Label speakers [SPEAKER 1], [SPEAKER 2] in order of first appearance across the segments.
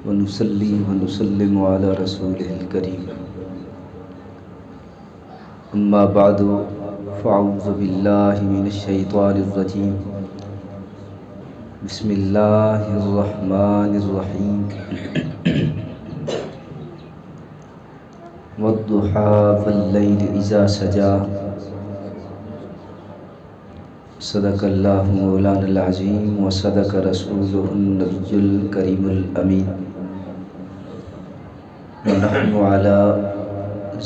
[SPEAKER 1] ونصلي ونسلم على رسوله الكريم. أما بعد فأعوذ بالله من الشيطان الرجيم. بسم الله الرحمن الرحيم. والضحى والليل إذا سجى. صدق الله مولانا العظيم وصدق رسوله النبي الكريم الأمين. ونحن على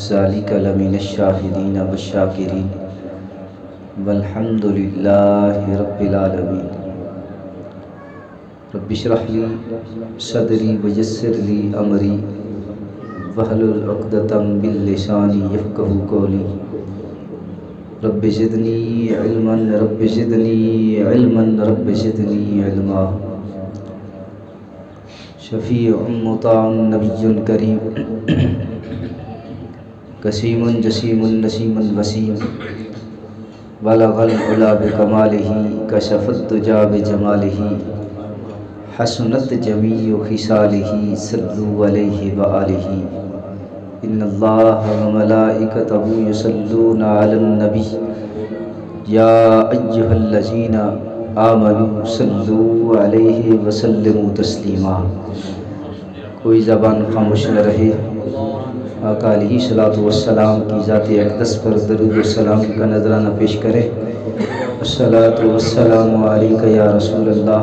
[SPEAKER 1] ذلك لمن الشاهدين والشاكرين والحمد لله رب العالمين. رب اشرح لي صدري ويسر لي أمري واحلل عقدة من لساني يفقهوا قولي. رب زدني علما رب زدني علما رب زدني علما. شفیع مطاع نبی کریم قسیم جسیم نسیم وسیم بلغ العلا بکمالہ کشف الدجی بجمالہ حسنت جمیع خصالہ صلوا علیہ وآلہ. ان اللہ وملائکتہ یصلون علی النبی یا ایہا الذین آمنوا صلوا علیہ وسلموا تسلیما. کوئی زبان خاموش نہ رہے. آقا علیہ الصلوۃ والسلام کی ذات اقدس پر درود و سلام کا نذرانہ پیش کرے. الصلاۃ والسلام علیک یا رسول اللہ.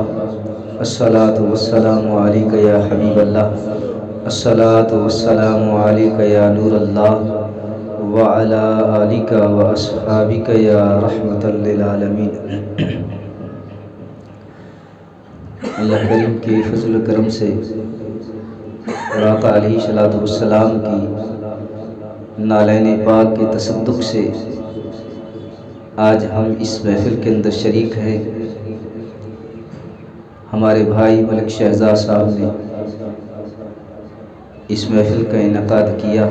[SPEAKER 1] الصلاۃ والسلام علیک یا حبیب اللہ. الصلاۃ والسلام علیک یا نور اللہ وعلی آلک واصحابک یا رحمۃ للعالمین. اللہ کریم کے فضل و کرم سے اور آقا علیہ الصلوۃ والسلام کی نالین پاک کے تصدق سے آج ہم اس محفل کے اندر شریک ہیں. ہمارے بھائی ملک شہزاد صاحب نے اس محفل کا انعقاد کیا.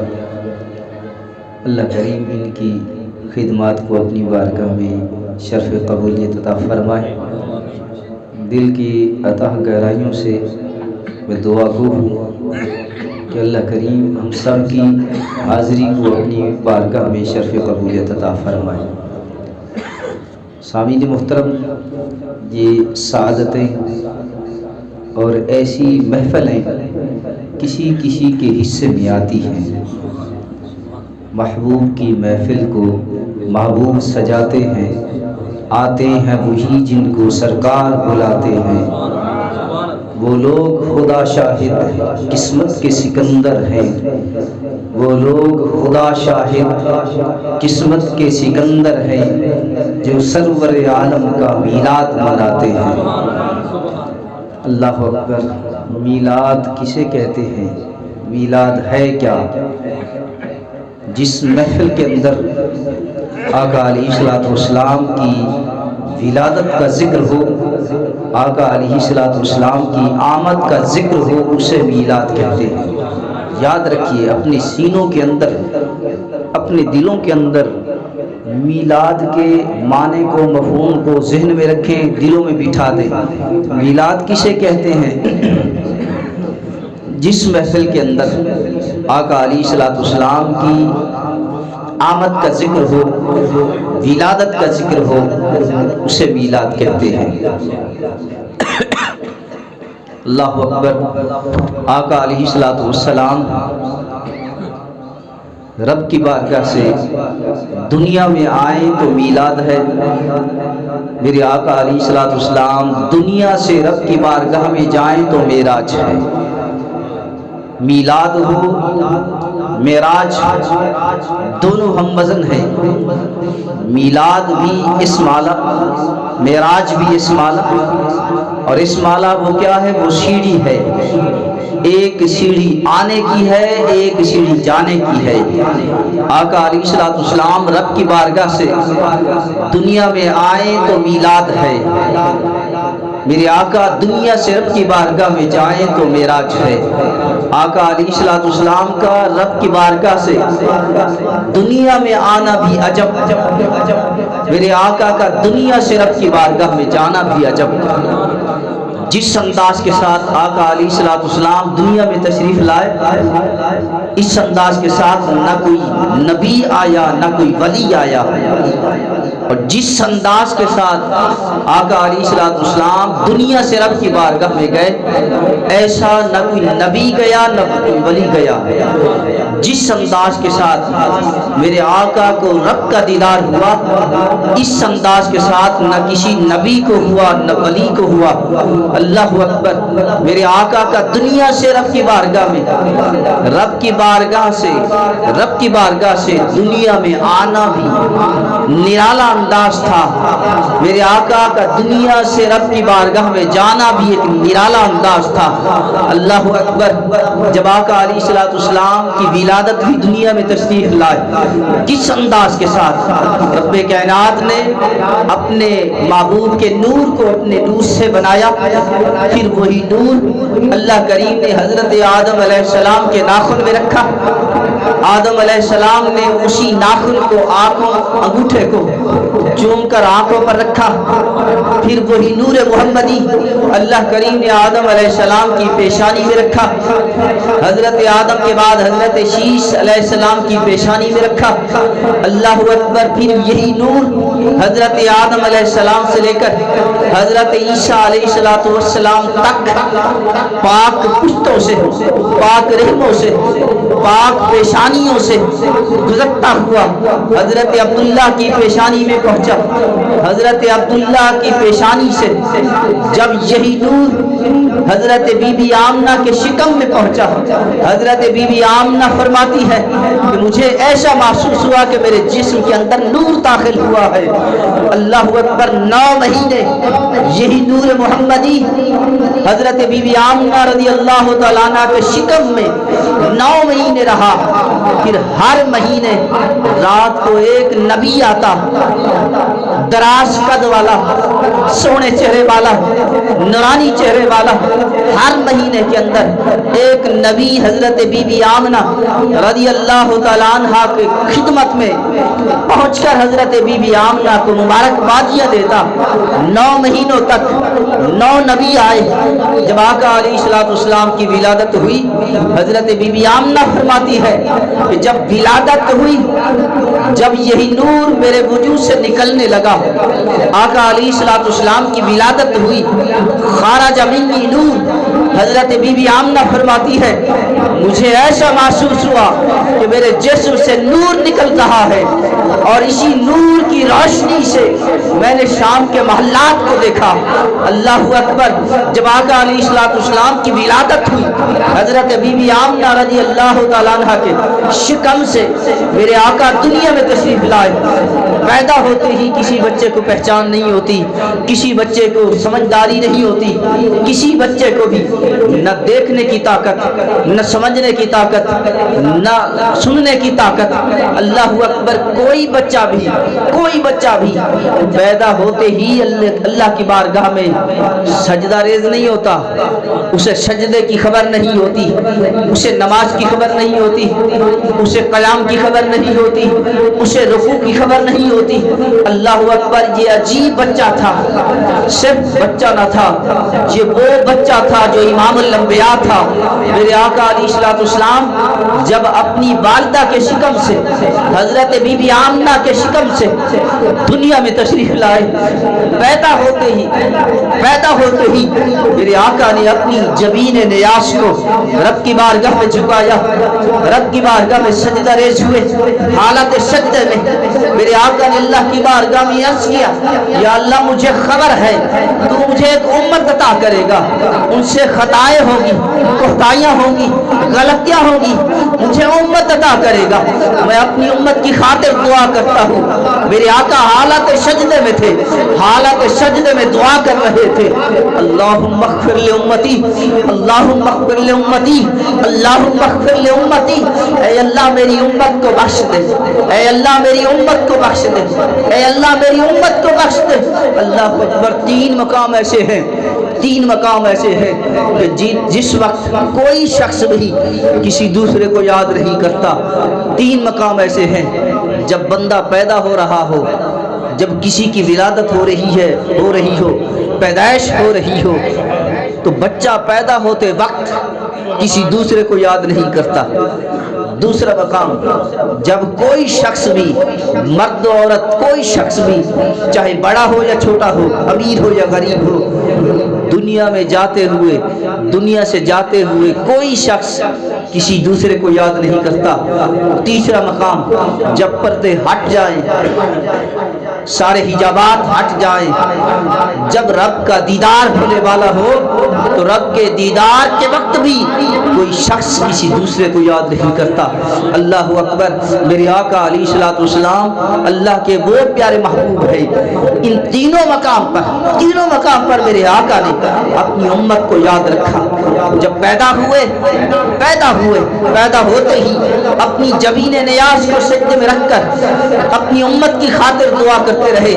[SPEAKER 1] اللہ کریم ان کی خدمات کو اپنی بارگاہ میں شرف قبولیت عطا فرمائے. دل کی اتھاہ گہرائیوں سے میں دعا گو ہوں کہ اللہ کریم ہم سب کی حاضری کو اپنی بارگاہ میں شرف قبولیت عطا فرمائے. سامعین محترم، یہ سعادتیں اور ایسی محفلیں کسی کسی کے حصے میں آتی ہیں. محبوب کی محفل کو محبوب سجاتے ہیں. آتے ہیں وہی جن کو سرکار بلاتے ہیں. وہ لوگ خدا شاہد قسمت کے سکندر ہیں. وہ لوگ خدا شاہد قسمت کے سکندر ہیں جو سرور عالم کا میلاد مناتے ہیں. اللہ اکبر. میلاد کسے کہتے ہیں؟ میلاد ہے کیا؟ جس محفل کے اندر آقا علیہ الصلوۃ والسلام کی ولادت کا ذکر ہو، آقا علیہ الصلوۃ والسلام کی آمد کا ذکر ہو، اسے میلاد کہتے ہیں. یاد رکھیے، اپنے سینوں کے اندر، اپنے دلوں کے اندر میلاد کے معنی کو، مفہوم کو ذہن میں رکھیں، دلوں میں بٹھا دیں. میلاد کسے کہتے ہیں؟ جس محفل کے اندر آقا علیہ الصلوۃ والسلام کی آمد کا ذکر ہو، ولادت کا ذکر ہو، اسے میلاد کہتے ہیں. اللہ اکبر. آقا علیہ الصلوۃ والسلام رب کی بارگاہ سے دنیا میں آئے تو میلاد ہے. میرے آقا علیہ الصلوۃ والسلام دنیا سے رب کی بارگاہ میں جائیں تو معراج ہے. میلاد ہو، معراج دونوں ہم وزن ہیں. میلاد بھی اسم اعلیٰ، معراج بھی اسم اعلیٰ. اور اسم اعلیٰ وہ کیا ہے؟ وہ سیڑھی ہے. ایک سیڑھی آنے کی ہے، ایک سیڑھی جانے کی ہے. آقا علیہ الصلوۃ والسلام رب کی بارگاہ سے دنیا میں آئے تو میلاد ہے. میرے آقا دنیا سے رب کی بارگاہ میں جائیں تو معراج ہے. آقا علیہ الصلوۃ والسلام کا رب کی بارگاہ سے دنیا میں آنا بھی عجب. میرے آقا کا دنیا سے رب کی بارگاہ میں جانا بھی عجب. جس انداز کے ساتھ آقا علیہ الصلوۃ والسلام دنیا میں تشریف لائے، اس انداز کے ساتھ نہ کوئی نبی آیا نہ کوئی ولی آیا، اور جس انداز کے ساتھ آقا علیہ الصلوۃ والسلام دنیا سے رب کی بارگاہ میں گئے، ایسا نہ کوئی نبی گیا نہ کوئی ولی گیا۔ جس انداز کے ساتھ میرے آقا کو رب کا دیدار ہوا، اس انداز کے ساتھ نہ کسی نبی کو ہوا نہ ولی کو ہوا۔ اللہ اکبر، میرے آقا کا دنیا سے رب کی بارگاہ میں، رب کی بارگاہ سے دنیا میں آنا بھی نرالا انداز تھا۔ میرے آقا کا دنیا سے رب کی بارگاہ میں جانا بھی ایک نرالا انداز تھا۔ اللہ اکبر، جب آقا علیہ الصلوۃ والسلام کی ولادت بھی دنیا میں تشریف لائے، کس انداز کے ساتھ رب کائنات نے اپنے محبوب کے نور کو اپنے نور سے بنایا، پھر وہی نور اللہ کریم نے حضرت آدم علیہ السلام کے ناخن میں رکھا۔ آدم علیہ السلام نے اسی ناخن کو انگوٹھے کو چوم کر آنکھوں پر رکھا، پھر وہی نور محمدی اللہ کریم نے آدم علیہ السلام کی پیشانی میں رکھا۔ حضرت آدم کے بعد حضرت شیش علیہ السلام کی پیشانی میں رکھا۔ اللہ اکبر، پھر یہی نور حضرت آدم علیہ السلام سے لے کر حضرت عیسیٰ علیہ السلام تک پاک پشتوں سے، پاک رحموں سے، پاک پیشانیوں سے گزرتا ہوا حضرت عبداللہ کی پیشانی میں پہنچا۔ حضرت عبداللہ کی پیشانی سے جب یہی نور حضرت بی بی آمنہ کے شکم میں پہنچا، حضرت بی بی آمنہ فرماتی ہے کہ مجھے ایسا محسوس ہوا کہ میرے جسم کے اندر نور داخل ہوا ہے۔ اللہ اکبر، 9 مہینے یہی نور محمدی حضرت بی بی آمنہ رضی اللہ تعالیٰ عنہ کے شکم میں 9 مہینے رہا۔ پھر ہر مہینے رات کو ایک نبی آتا، دراز قد والا، سونے چہرے والا، نورانی چہرے والا۔ ہر مہینے کے اندر ایک نبی حضرت بی بی آمنہ رضی اللہ تعالیٰ عنہ کی خدمت میں پہنچ کر حضرت بی بی آمنہ کو مبارکبادیاں دیتا۔ 9 مہینوں تک 9 نبی آئے۔ جب آقا علیہ الصلوۃ والسلام کی ولادت ہوئی، حضرت بی بی آمنہ فرماتی ہے کہ جب ولادت ہوئی، جب یہی نور میرے وجود سے نکلنے لگا، آقا علیہ الصلوۃ والسلام کی ولادت ہوئی، خارج منی نور، حضرت بی بی آمنہ فرماتی ہے مجھے ایسا محسوس ہوا کہ میرے جسم سے نور نکل رہا ہے، اور اسی نور کی روشنی سے میں نے شام کے محلات کو دیکھا۔ اللہ اکبر، جب آقا علیہ الصلوۃ والسلام کی ولادت ہوئی، حضرت بی بی آمنہ رضی اللہ تعالیٰ عنہ کے شکم سے میرے آقا دنیا میں تشریف لائے۔ پیدا ہوتے ہی کسی بچے کو پہچان نہیں ہوتی، کسی بچے کو سمجھداری نہیں ہوتی، کسی بچے کو بھی نہ دیکھنے کی طاقت، نہ سمجھنے کی طاقت، نہ سننے کی طاقت۔ اللہ اکبر، کوئی بچہ بھی پیدا ہوتے ہی اللہ کی بارگاہ میں سجدہ ریز نہیں ہوتا، اسے سجدے کی خبر نہیں ہوتی، اسے نماز کی خبر نہیں ہوتی، اسے قیام کی خبر نہیں ہوتی، اسے رکوع کی خبر نہیں ہوتی۔ اللہ اکبر، یہ عجیب بچہ تھا، صرف بچہ نہ تھا، یہ وہ بچہ تھا جو امام الانبیاء تھا۔ میرے آقا علیہ الصلوۃ والسلام جب اپنی والدہ کے شکم سے، حضرت بی بی آمنہ کے شکم سے دنیا میں تشریف لائے، پیدا ہوتے ہی میرے آقا نے اپنی جبین نیاز کو رب کی بارگاہ میں جھکایا، رب کی بارگاہ میں سجدہ ریز ہوئے۔ حالت سجدے میں میرے آقا نے اللہ کی بارگاہ میں عرض کیا، یا اللہ مجھے خبر ہے تو مجھے ایک امت عطا کرے گا، ان سے خطائیں ہوں گی، کوتاہیاں ہوں گی، غلطیاں ہوں گی، مجھے امت عطا کرے گا، میں اپنی امت کی خاطر دعا کرتا ہوں۔ میرے آقا حالت سجدے میں تھے، حالت سجدے میں دعا کر رہے تھے، اللہم اغفر لامتی، اللہم اغفر لامتی، اللہم اغفر لامتی، اے اللہ میری امت کو بخش دے، اے اللہ میری امت کو بخش دے، اے اللہ میری امت کو بخش دے۔ اللہ اکبر، 3 مقام ایسے ہیں کہ جس وقت کوئی شخص بھی کسی دوسرے کو یاد نہیں کرتا۔ 3 مقام ایسے ہیں، جب بندہ پیدا ہو رہا ہو، جب کسی کی ولادت ہو رہی ہو، پیدائش ہو رہی ہو، تو بچہ پیدا ہوتے وقت کسی دوسرے کو یاد نہیں کرتا۔ دوسرا مقام، جب کوئی شخص بھی، مرد و عورت کوئی شخص بھی، چاہے بڑا ہو یا چھوٹا ہو، امیر ہو یا غریب ہو، دنیا میں جاتے ہوئے، دنیا سے جاتے ہوئے کوئی شخص کسی دوسرے کو یاد نہیں کرتا۔ تیسرا مقام، جب پردے ہٹ جائیں، سارے حجابات ہٹ جائیں، جب رب کا دیدار ہونے والا ہو تو رب کے دیدار کے وقت بھی کوئی شخص کسی دوسرے کو یاد نہیں کرتا۔ اللہ اکبر، میرے آقا علیہ الصلوۃ والسلام اللہ کے وہ پیارے محبوب ہیں، ان تینوں مقام پر میرے آقا نے اپنی امت کو یاد رکھا۔ جب پیدا ہوتے ہی اپنی جبین نیاز کو سجدے میں رکھ کر اپنی امت کی خاطر دعا کرتے رہے،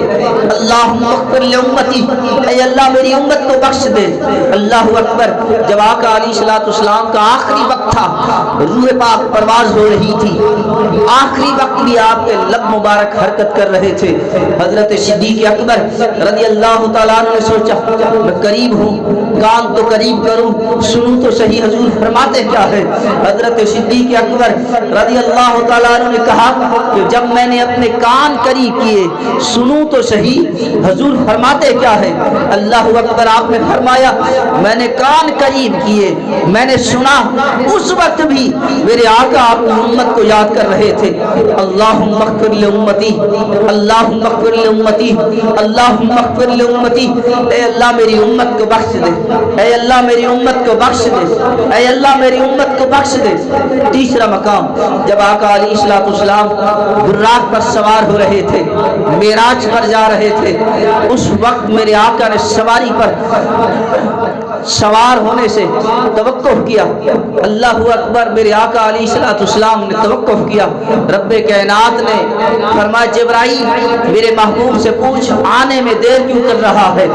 [SPEAKER 1] اللہم اغفر لامتی، اے اللہ میری امت کو بخش دے۔ اللہ اکبر، جب آقا علیہ الصلوۃ والسلام کا آخری وقت تھا، روح پاک پرواز ہو رہی تھی، آخری وقت بھی آپ کے لب مبارک حرکت کر رہے تھے، حضرت صدیق اکبر رضی اللہ تعالیٰ عنہ نے سوچا میں قریب ہوں، کان تو قریب کروں، سنوں تو صحیح حضور فرماتے کیا ہے۔ حضرت صدیق اکبر رضی اللہ تعالیٰ عنہ نے کہا کہ جب میں نے اپنے کان قریب کیے، سنوں تو صحیح حضور فرماتے کیا ہے۔ اللہ اکبر، آپ نے فرمایا میں نے کان قریب کیے، میں نے سنا، اس وقت بھی میرے آقا اپنی امت کو یاد کر رہے تھے۔ اللہم اغفر لامتی، اللہم اغفر لامتی، اللہم اغفر لامتی، اے اللہ میری امت کو بخش دے، اے اللہ میری امت کو بخش دے، اے اللہ میری امت کو بخش دے۔ تیسرا مقام، جب آقا علیہ الصلوۃ والسلام براق پر سوار ہو رہے تھے، معراج پر جا رہے تھے، اس وقت میرے آقا نے سواری پر سوار ہونے سے توقف کیا۔ اللہ اکبر، میرے آقا علیہ الصلوۃ والسلام نے توقف کیا۔ رب کائنات نے فرمایا جبرائیل میرے محبوب سے پوچھ آنے میں دیر کیوں کر رہا ہے،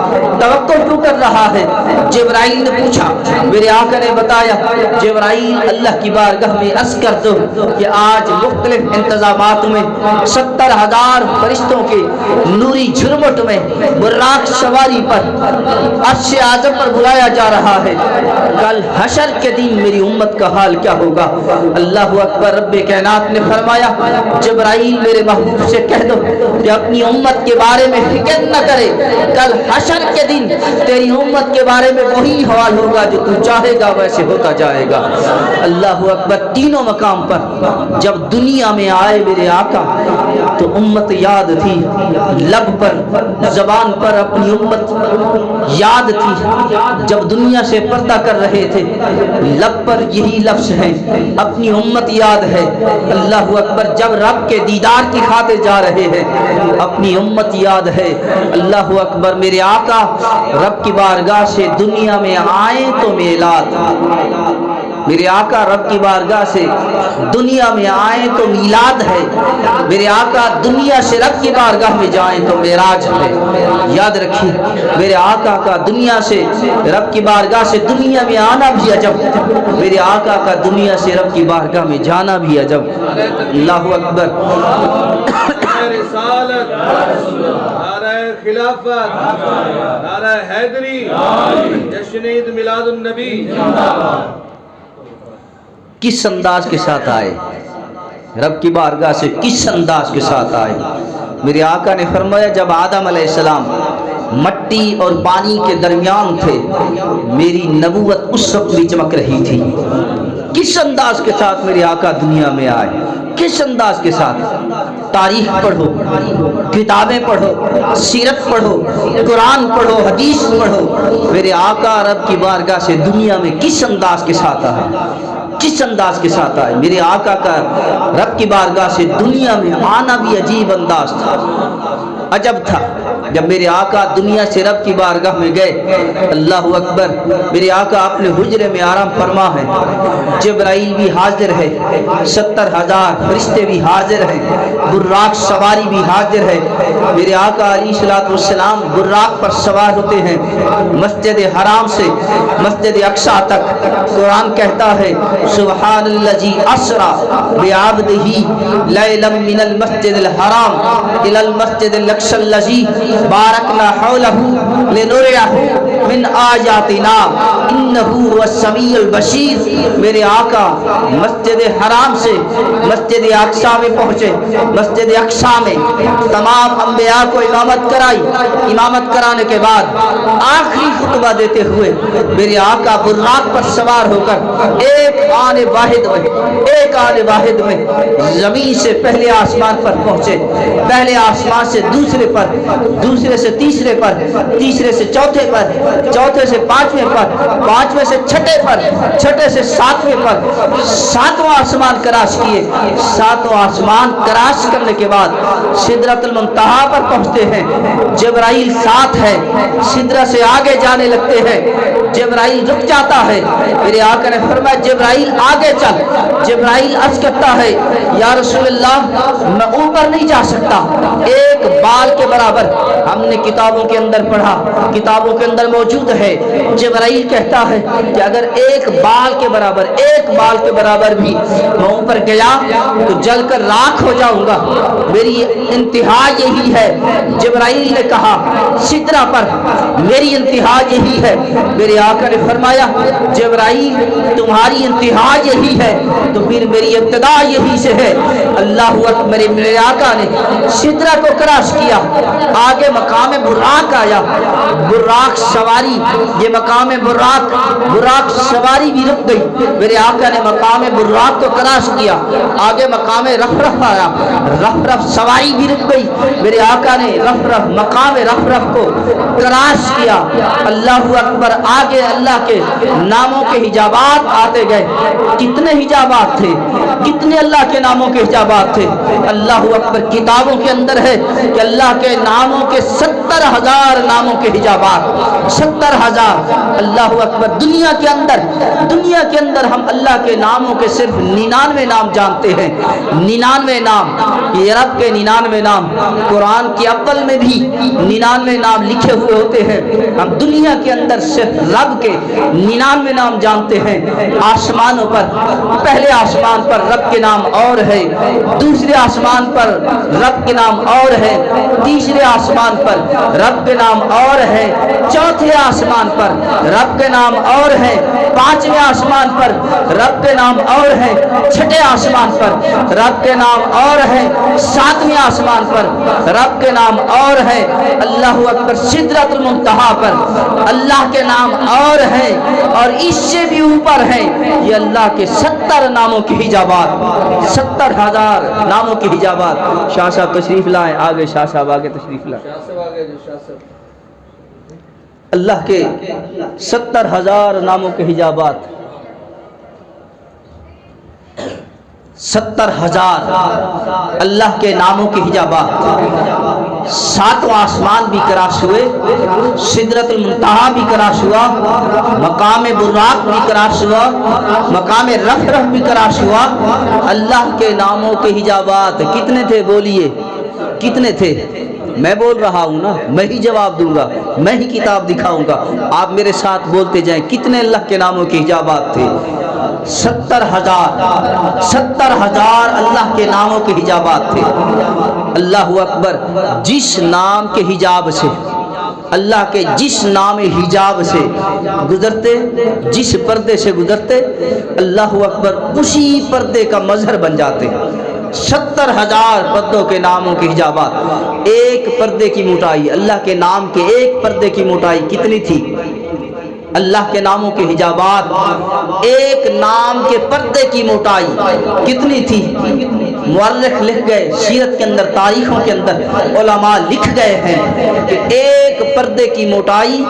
[SPEAKER 1] توقف کیوں کر رہا ہے۔ جبرائیل نے پوچھا، میرے آقا نے بتایا جبرائیل اللہ کی بارگاہ میں عرض کر دو کہ آج مختلف انتظامات میں 70,000 فرشتوں کے نوری جھرمٹ میں براق سواری پر عرش اعظم پر بلایا جا رہا ہے، کل حشر کے دن میری امت کا حال کیا ہوگا۔ اللہ اکبر، رب کائنات نے فرمایا جبرائیل میرے محبوب سے کہہ دو کہ اپنی امت کے بارے میں فکر نہ کرے، کل حشر کے دن تیری امت کے بارے میں وہی حال ہوگا جو تو چاہے گا ویسے ہوتا جائے گا۔ اللہ اکبر، تینوں مقام پر جب دنیا میں آئے میرے آقا تو امت یاد تھی، لب پر زبان پر اپنی امت یاد تھی۔ جب دنیا سے پردہ کر رہے تھے لب پر یہی لفظ ہیں، اپنی امت یاد ہے۔ اللہ اکبر، جب رب کے دیدار کی خاطر جا رہے ہیں اپنی امت یاد ہے۔ اللہ اکبر، میرے آقا رب کی بارگاہ سے دنیا میں آئیں تو میلاد، میرے آقا رب کی بارگاہ سے دنیا میں آئیں تو میلاد ہے، میرے آقا دنیا سے رب کی بارگاہ میں جائیں تو معراج ہے۔ یاد رکھیے، میرے آقا کا دنیا سے رب کی بارگاہ سے دنیا میں آنا بھی عجب، میرے آقا کا دنیا سے رب کی بارگاہ میں جانا بھی عجب۔ اللہ اکبر،
[SPEAKER 2] رسالت، نعرہ خلافت، نعرہ حیدری، جشن عید میلاد النبی۔
[SPEAKER 1] کس انداز کے ساتھ آئے رب کی بارگاہ سے، کس انداز کے ساتھ آئے۔ میرے آقا نے فرمایا جب آدم علیہ السلام مٹی اور پانی کے درمیان تھے میری نبوت اس وقت بھی چمک رہی تھی۔ کس انداز کے ساتھ میرے آقا دنیا میں آئے، کس انداز کے ساتھ۔ تاریخ پڑھو، کتابیں پڑھو، سیرت پڑھو، قرآن پڑھو، حدیث پڑھو، میرے آقا رب کی بارگاہ سے دنیا میں کس انداز کے ساتھ آئے، کس انداز کے ساتھ آئے۔ میرے آقا کا رب کی بارگاہ سے دنیا میں آنا بھی عجیب انداز تھا، عجب تھا۔ جب میرے آقا دنیا سے رب کی بارگاہ میں گئے، اللہ اکبر، میرے آقا اپنے حجرے میں آرام فرما ہے، جبرائیل بھی حاضر ہے، 70,000 فرشتے بھی حاضر ہیں، براق سواری بھی حاضر ہے۔ میرے آقا علیہ الصلوۃ والسلام براق پر سوار ہوتے ہیں، مسجد حرام سے مسجد اقصی تک۔ قرآن کہتا ہے سبحان الذی اسری بعبدہ لیلا من المسجد الحرام الی المسجد الاقصی الذی بارکنا حولہ لنریہ من آیاتنا انہ هو السمیع البصیر۔ میرے آقا مسجد حرام سے مسجد اقصی میں پہنچے، مسجد اقصی میں تمام انبیاء کو امامت کرائی، امامت کرانے کے بعد آخری خطبہ دیتے ہوئے میرے آقا براق پر سوار ہو کر ایک آن واحد میں زمین سے پہلے آسمان پر پہنچے، پہلے آسمان سے دوسرے پر، دوسرے سے تیسرے پر، تیسرے سے چوتھے پر، چوتھے سے پانچویں پر، پانچویں سے چھٹے پر، چھٹے سے ساتویں پر، ساتواں آسمان کراس کیے، ساتواں آسمان کراس کرنے کے بعد سدرۃ المنتہا پر پہنچتے ہیں۔ جبرائیل ساتھ ہے، سدرہ سے آگے جانے لگتے ہیں، جبرائیل رک جاتا ہے، میرے آقا نے فرمایا جبرائیل آگے چل۔ جبرائیل عرض کرتا ہے یا رسول اللہ میں اوپر نہیں جا سکتا، ایک بال کے برابر، ہم نے کتابوں کے اندر پڑھا، کتابوں کے اندر موجود ہے، جبرائیل کہتا ہے کہ اگر ایک بال کے برابر بھی میں اوپر گیا تو جل کر راکھ ہو جاؤں گا، میری انتہا یہی ہے۔ جبرائیل نے کہا سدرہ پر میری انتہا یہی ہے۔ میرے آقا نے فرمایا جبرائیل تمہاری انتہا یہی ہے تو پھر میری ابتدا یہی سے ہے۔ اللہ اکبر، میرے آقا نے سدرہ کو کراس کیا، آگے مقام براق آیا، براق سواری، یہ مقام براق سواری بھی رک گئی، میرے آقا نے مقام براق کو کراس کیا، آگے مقام رفرف آیا، رفرف سواری بھی رک گئی، میرے آقا نے مقام رفرف کو کراس کیا۔ اللہ اکبر، آگے اللہ کے ناموں کے حجابات آتے گئے، کتنے حجابات تھے، کتنے اللہ کے ناموں کے حجابات تھے۔ اللہ اکبر، کتابوں کے اندر ہے کہ اللہ کے ناموں کے 70,000 ناموں کے حجابات، 70,000۔ اللہ اکبر، دنیا کے اندر ہم اللہ کے ناموں کے صرف 99 نام جانتے ہیں، 99 نام، یہ رب کے 99 نام، قرآن کے اول میں بھی 99 نام لکھے ہوئے ہوتے ہیں، ہم دنیا کے اندر صرف رب کے 99 نام جانتے ہیں۔ آسمانوں پر، پہلے آسمان پر رب کے نام اور ہے، دوسرے آسمان پر رب کے نام اور ہے، تیسرے آسمان پر رب کے نام اور ہے، چوتھے آسمان پر رب کے نام اور ہے، پانچویں آسمان پر رب کے نام اور ہے، چھٹے آسمان پر رب کے نام اور ہے، ساتویں آسمان پر رب کے نام اور ہے۔ اللہ اکبر، سدرۃ المنتہا پر اللہ کے نام اور ہے، اور اس سے بھی اوپر ہے یہ اللہ کے 70 ناموں کے حجابات، 70,000 ناموں کے حجابات۔ شاہ صاحب تشریف لائیں، آگے شاہ صاحب آگے تشریف لائیں۔ اللہ کے 70,000 ناموں کے حجابات، 70,000 اللہ کے ناموں کے حجابات، 7 آسمان بھی کراس ہوئے، سدرۃ المنتہا بھی کراس ہوا، مقام براق بھی کراس ہوا، مقام رفرف بھی کراس ہوا۔ اللہ کے ناموں کے حجابات کتنے تھے؟ بولیے کتنے تھے؟ میں بول رہا ہوں نا، میں ہی جواب دوں گا، میں ہی کتاب دکھاؤں گا، آپ میرے ساتھ بولتے جائیں کتنے اللہ کے ناموں کے حجابات تھے؟ 70,000 اللہ کے ناموں کے حجابات تھے۔ اللہ اکبر، جس نام کے حجاب سے، اللہ کے جس نام حجاب سے گزرتے، جس پردے سے گزرتے، اللہ اکبر اسی پردے کا مظہر بن جاتے۔ 70,000 پردوں کے ناموں کے حجابات، ایک پردے کی موٹائی، اللہ کے نام کے ایک پردے کی موٹائی کتنی تھی؟ اللہ کے ناموں کے حجابات، ایک نام کے پردے کی موٹائی کتنی تھی؟ مورخ لکھ گئے، سیرت کے اندر، تاریخوں کے اندر علماء لکھ گئے ہیں کہ ایک پردے کی موٹائی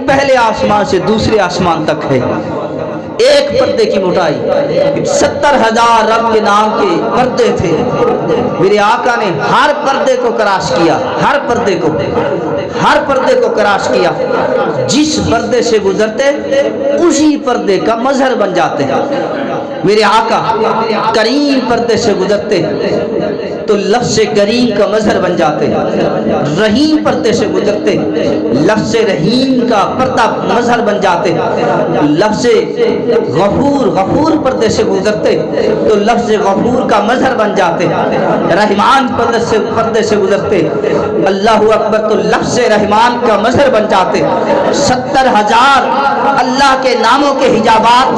[SPEAKER 1] پہلے آسمان سے دوسرے آسمان تک ہے، ایک پردے کی موٹائی۔ 70,000 رب کے نام کے پردے تھے، میرے آقا نے ہر پردے کو کراس کیا، ہر پردے کو کراس کیا، جس پردے سے گزرتے اسی پردے کا مظہر بن جاتے ہیں۔ میرے آقا کریم پردے سے گزرتے تو لفظ کریم کا مظہر بن جاتے، رحیم پردے سے گزرتے لفظ رحیم کا پردہ مظہر بن جاتے، لفظ غفور پردے سے گزرتے تو لفظ غفور کا مظہر بن جاتے، رحمان پردے سے گزرتے اللہ اکبر تو لفظ رحمان کا مظہر بن جاتے۔ 70,000 اللہ کے ناموں کے حجابات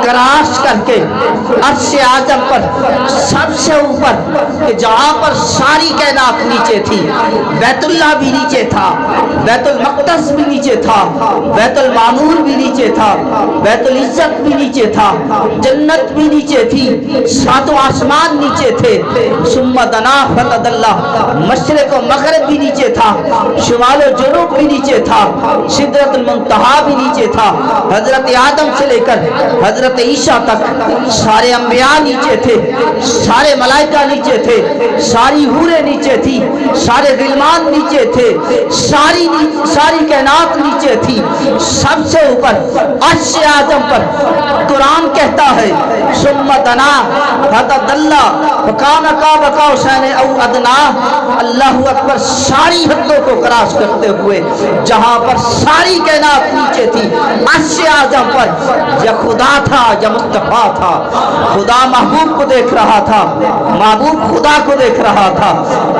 [SPEAKER 1] کراش کر کے عرش اعظم پر سب سے اوپر کہ جہاں پر ساری کائنات نیچے تھی، بیت اللہ بھی نیچے تھا، بیت المقدس بھی نیچے تھا، بیت المعمور بھی نیچے تھا، بیت العزت بھی نیچے تھا، جنت بھی نیچے تھی، ساتوں آسمان نیچے تھے، ثم دنا فتدلی، مشرق و مغرب بھی نیچے تھا، شمال و جنوب بھی نیچے تھا، سدرۃ المنتہا بھی نیچے تھا، حضرت آدم سے لے کر حضرت عیسیٰ تک سارے انبیاء نیچے تھے، سارے ملائکہ نیچے تھے، ساری حوریں نیچے تھی، سارے غلمان نیچے تھے، ساری کائنات نیچے تھی، سب سے اوپر عرش اعظم پر قرآن کہتا ہے ثم دنا فتدلی فکان قاب قوسین او ادنا، اللہ اکبر ساری حدوں کو کراس کرتے ہوئے جہاں پر ساری کائنات نیچے تھی عرش اعظم پر، یا خدا تھا یا مصطفیٰ تھا، خدا محبوب کو دیکھ رہا تھا، محبوب خدا کو دیکھ رہا تھا،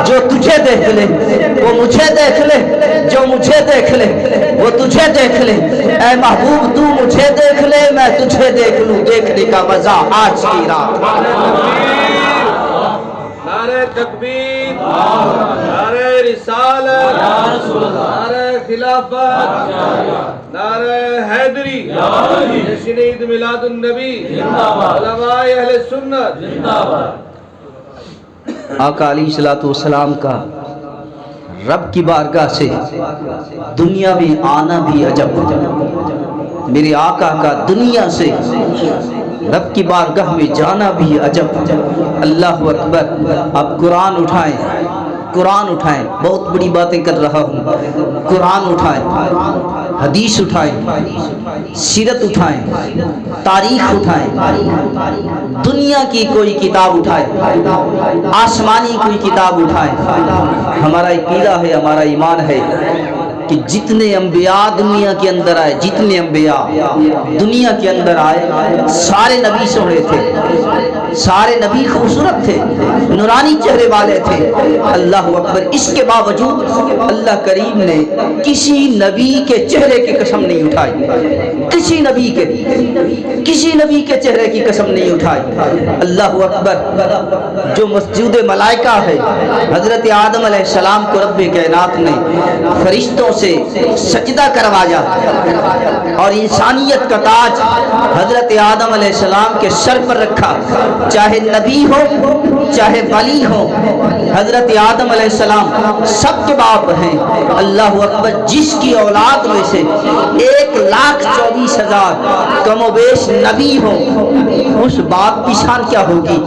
[SPEAKER 1] جو تجھے دیکھ لے وہ مجھے دیکھ لے، جو مجھے دیکھ لے وہ تجھے دیکھ لے، اے محبوب تو مجھے دیکھ لے میں تجھے دیکھ لوں، دیکھنے کا مزہ آج کی رات۔
[SPEAKER 2] نعرہ تکبیر، نعرہ رسالت، نعرہ خلافت، نعرہ حیدری، جشن عید میلاد النبی، علماء اہل سنت۔
[SPEAKER 1] آقا علیہ الصلوۃ والسلام کا رب کی بارگاہ سے دنیا میں آنا بھی عجب، میرے آقا کا دنیا سے رب کی بارگاہ میں جانا بھی عجب۔ اللہ اکبر، اب قرآن اٹھائیں، قرآن اٹھائیں، بہت بڑی باتیں کر رہا ہوں، قرآن اٹھائیں، حدیث اٹھائیں، سیرت اٹھائیں، تاریخ اٹھائیں، دنیا کی کوئی کتاب اٹھائیں، آسمانی کوئی کتاب اٹھائیں۔ ہمارا عقیدہ ہے، ہمارا ایمان ہے کہ جتنے انبیاء دنیا کے اندر آئے، جتنے انبیاء دنیا کے اندر آئے، سارے نبی سونے تھے، سارے نبی خوبصورت تھے، نورانی چہرے والے تھے۔ اللہ اکبر، اس کے باوجود اللہ کریم نے کسی نبی کے چہرے کی قسم نہیں اٹھائی، کسی نبی کے چہرے کی قسم نہیں اٹھائی۔ اللہ اکبر، جو مسجود ملائکہ ہے، حضرت آدم علیہ السلام کو رب کائنات نے فرشتوں سے سجدہ کروایا اور انسانیت کا تاج حضرت آدم علیہ السلام کے سر پر رکھا، چاہے نبی ہو چاہے ولی ہو، حضرت آدم علیہ السلام سب کے باپ ہیں۔ اللہ اکبر، جس کی اولاد میں سے 1,24,000 کم و بیش نبی ہو، اس باپ کی شان کیا ہوگی؟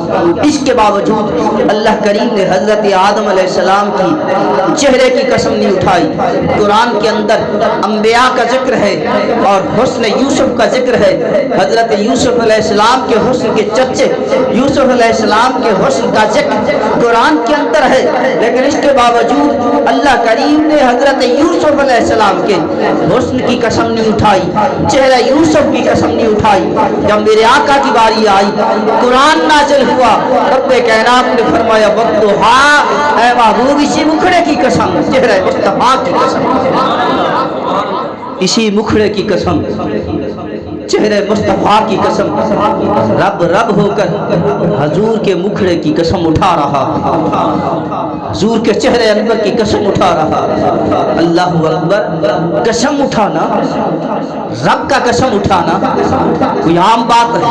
[SPEAKER 1] اس کے باوجود اللہ کریم نے حضرت آدم علیہ السلام کی چہرے کی قسم نہیں اٹھائی۔ قرآن کے اندر انبیاء کا ذکر ہے اور حسن یوسف کا ذکر ہے، حضرت یوسف علیہ السلام کے حسن کے چرچے، یوسف علیہ السلام کے حسن کا ذکر قرآن کے اندر ہے، لیکن اس کے باوجود اللہ کریم نے حضرت یوسف علیہ السلام کے حسن کی قسم نہیں اٹھائی، چہرہ یوسف کی قسم نہیں اٹھائی۔ جب میرے آقا کی باری آئی، قرآن نازل ہوا، رب کائنات نے فرمایا وَالضُّحَىٰ، اے محبوب اسی مکھڑے کی قسم، چہرہ مصطفیٰ کی قسم، اسی مکھڑے کی قسم، چہرے مصطفیٰ کی قسم، رب ہو کر حضور کے مکھڑے کی قسم اٹھا رہا، حضور کے چہرے انور کی قسم اٹھا رہا۔ اللہ اکبر، قسم اٹھانا، رب کا قسم اٹھانا کوئی عام بات ہے۔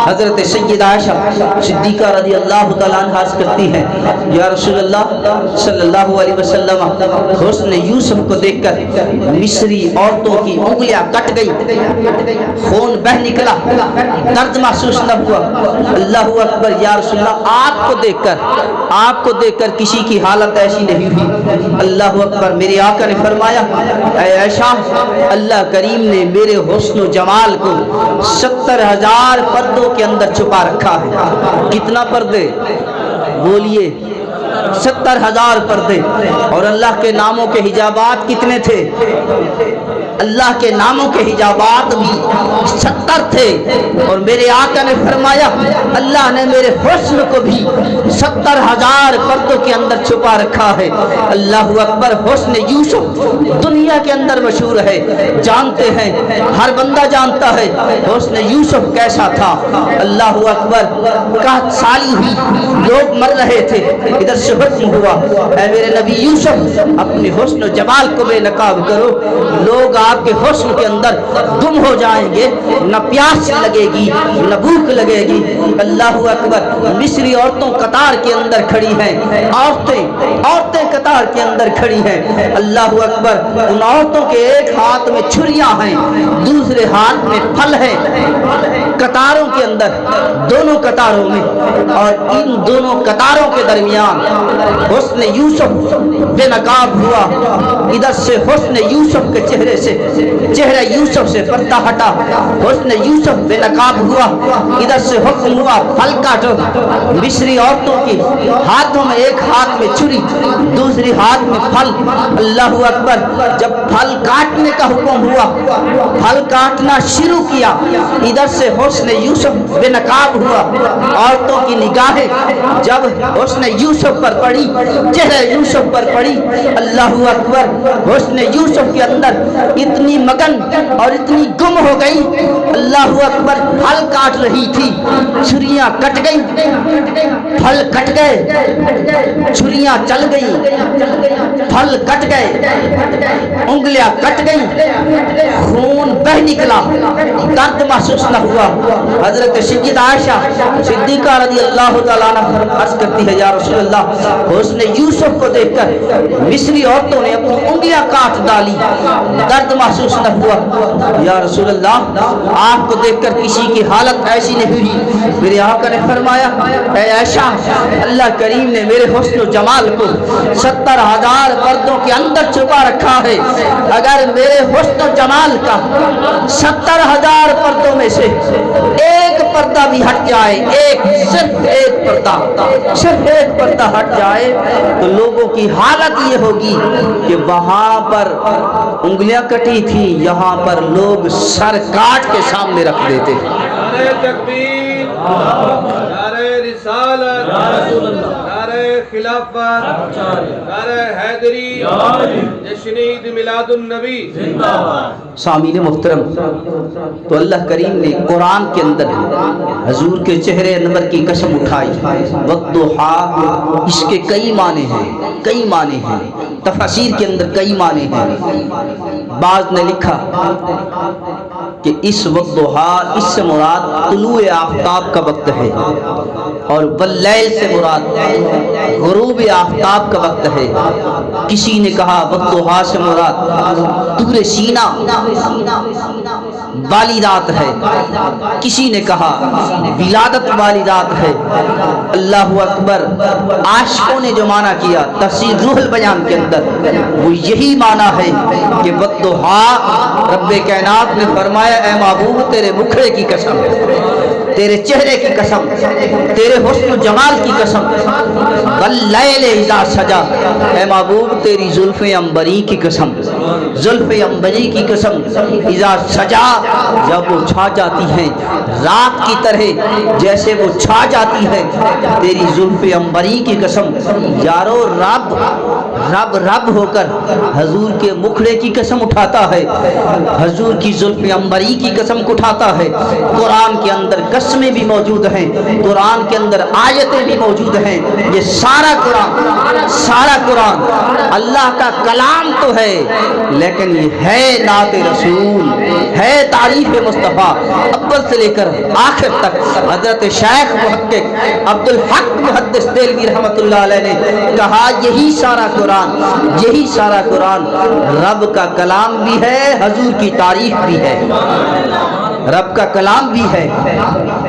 [SPEAKER 1] حضرت سیدہ عائشہ صدیقہ رضی اللہ تعالیٰ عنہ عرض کرتی ہیں، یا رسول اللہ صلی اللہ علیہ وسلم، حسن یوسف کو دیکھ کر مصری عورتوں کی انگلیاں کٹ گئی، خون بہ نکلا، درد محسوس نہ ہوا۔ اللہ اکبر، یا رسول اللہ، آپ کو دیکھ کر کسی کی حالت ایسی نہیں ہوئی۔ اللہ اکبر، میرے آقا نے فرمایا، اے عائشہ، اللہ کریم نے میرے حسن و جمال کو 70,000 پردوں کے اندر چھپا رکھا ہے۔ کتنا پردے؟ بولیے 70,000 پردے. اور اللہ کے ناموں کے حجابات کتنے تھے؟ اللہ کے ناموں کے حجابات بھی 70 تھے. اور میرے آقا نے فرمایا اللہ نے میرے حسن کو بھی 70,000 پردوں کے اندر چھپا رکھا ہے. اللہ اکبر. حسن یوسف دنیا کے اندر مشہور ہے, جانتے ہیں, ہر بندہ جانتا ہے حسن یوسف کیسا تھا. اللہ اکبر. قحط سالی ہوئی, لوگ مر رہے تھے, ادھر سے حکم ہوا اے میرے نبی یوسف اپنے حسن و جمال کو بے نقاب کرو, لوگ آپ کے حسن کے اندر گم ہو جائیں گے, نہ پیاس لگے گی نہ بھوک لگے گی. اللہ اکبر. مصری عورتوں قطار کے اندر کھڑی ہیں, عورتیں قطار کے اندر کھڑی ہیں. اللہ اکبر. ان عورتوں کے ایک ہاتھ میں چھریاں ہیں, دوسرے ہاتھ میں پھل ہیں, قطاروں کے اندر, دونوں قطاروں میں. اور ان دونوں قطاروں کے درمیان حسن یوسف بے نقاب ہوا. ادھر سے حسن یوسف کے چہرہ یوسف سے پردہ ہٹا, حسن یوسف بے نقاب ہوا. ادھر سے حکم ہوا پھل کاٹو. مصری عورتوں کی ہاتھوں میں ایک ہاتھ میں چھری, دوسری ہاتھ میں پھل. اللہ اکبر. جب پھل کاٹنے کا حکم ہوا, پھل کاٹنا شروع کیا. ادھر سے حسن یوسف بے نقاب ہوا. عورتوں کی نگاہیں جب حسن یوسف پر پڑی, چہرہ یوسف پر پڑی, اللہ اکبر, حسن یوسف کے اندر اتنی مگن اور اتنی گم ہو گئی. اللہ اکبر. پھل کاٹ رہی تھی, چھریاں کٹ گئی, پھل کٹ گئے, چھریاں چل گئی, پھل کٹ گئے, انگلیاں کٹ گئی, خون بہ نکلا, درد محسوس نہ ہوا. حضرت سیدہ عائشہ صدیقہ رضی اللہ تعالیٰ عنہ عرض کرتی ہے یا رسول اللہ حسن یوسف کو دیکھ کر مصری عورتوں نے اپنی انگلیاں کاٹ ڈالی, درد محسوس نہ ہوا. یا رسول اللہ آپ کو دیکھ کر کسی کی حالت ایسی نہیں ہوئی. میرے آقا نے فرمایا اے عائشہ اللہ کریم نے میرے حسن و جمال کو 70,000 پردوں کے اندر چھپا رکھا ہے. اگر میرے حسن و جمال کا 70,000 پردوں میں سے ایک پردہ بھی ہٹ جائے, صرف ایک پردہ ہٹ جائے تو لوگوں کی حالت یہ ہوگی کہ وہاں پر انگلیاں کٹی تھی, یہاں پر لوگ سر کاٹ کے سامنے رکھ دیتے.
[SPEAKER 2] نعرہ تکبیر, نعرہ رسالت, نعرہ خلافت, نعرہ حیدری, جشن عید میلاد النبی.
[SPEAKER 1] سامعین محترم, تو اللہ کریم نے قرآن کے اندر حضور کے چہرے انور کی قسم اٹھائی. والضحیٰ, اس کے کئی معنی ہیں, تفاسیر کے اندر کئی معنی ہیں. بعض نے لکھا کہ اس والضحیٰ اس سے مراد طلوع آفتاب کا وقت ہے, اور واللیل سے مراد غروب آفتاب کا وقت ہے. کسی نے کہا والضحیٰ سے مراد طور سینہ والی رات ہے, کسی نے کہا ولادت والی رات ہے. اللہ اکبر. عاشقوں نے جو معنی کیا تفسیر روح البیان کے اندر وہ یہی معنی ہے کہ والضحیٰ رب کائنات نے فرمایا اے محبوب تیرے مکھڑے کی قسم, تیرے چہرے کی قسم, تیرے حسن و جمال کی قسم, واللیل اذا سجا, اے محبوب تیری زلف عنبری کی قسم, زلف عنبری کی قسم, اذا سجا جب وہ چھا جاتی ہیں رات کی طرح جیسے وہ چھا جاتی ہے تیری زلف عنبری کی قسم. یارو رب ہو کر حضور کے مکھڑے کی قسم اٹھاتا ہے, حضور کی زلف عنبری کی قسم اٹھاتا ہے. قرآن کے اندر قسمیں بھی موجود ہیں, قرآن کے اندر آیتیں بھی موجود ہیں. یہ سارا قرآن اللہ کا کلام تو ہے, لیکن یہ ہے نعت رسول, ہے تعریف مصطفیٰ اول سے لے کر آخر تک. حضرت شیخ محقق عبدالحق محدث دہلوی رحمۃ اللہ علیہ نے کہا یہی سارا قرآن رب کا کلام بھی ہے, حضور کی تعریف بھی ہے. رب کا کلام بھی ہے